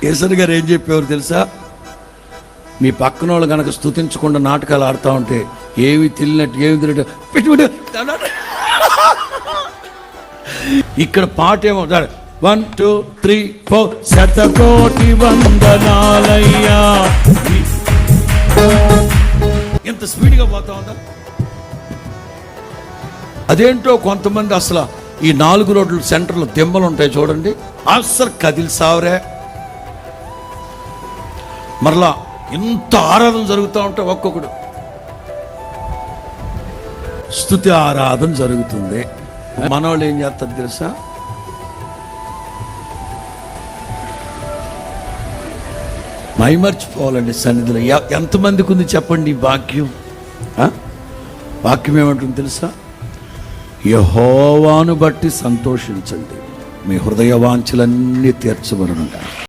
కేసరి గారు ఏం చెప్పేవారు తెలుసా? మీ పక్కన వాళ్ళు కనుక స్తుతించకుండా నాటకాలు ఆడుతూ ఉంటే ఏమి తెలియనట్టు ఏమి తెలియట్టు పెట్టి ఇక్కడ పాట ఏమో 1 2 3 4 శతకోటి వందనాలయ్యా. ఎంత స్పీడ్గా పోతా ఉందా? అదేంటో కొంతమంది అసలు ఈ 4 రోడ్ల సెంటర్లో దెమ్మలు ఉంటాయి చూడండి, అసలు కదిలి సావరే. మరలా ఇంత ఆరాధన జరుగుతూ ఉంటే ఒక్కొక్కడు స్తుతి ఆరాధన జరుగుతుంది. మనవాళ్ళు ఏం చేస్తారు తెలుసా? మైమర్చిపోవాలండి సన్నిధిలో. ఎంతమందికి ఉంది చెప్పండి ఈ వాక్యం? వాక్యం ఏమంటుంది తెలుసా? యెహోవాను బట్టి సంతోషించండి, మీ హృదయ వాంఛలన్నీ తీర్చబడును.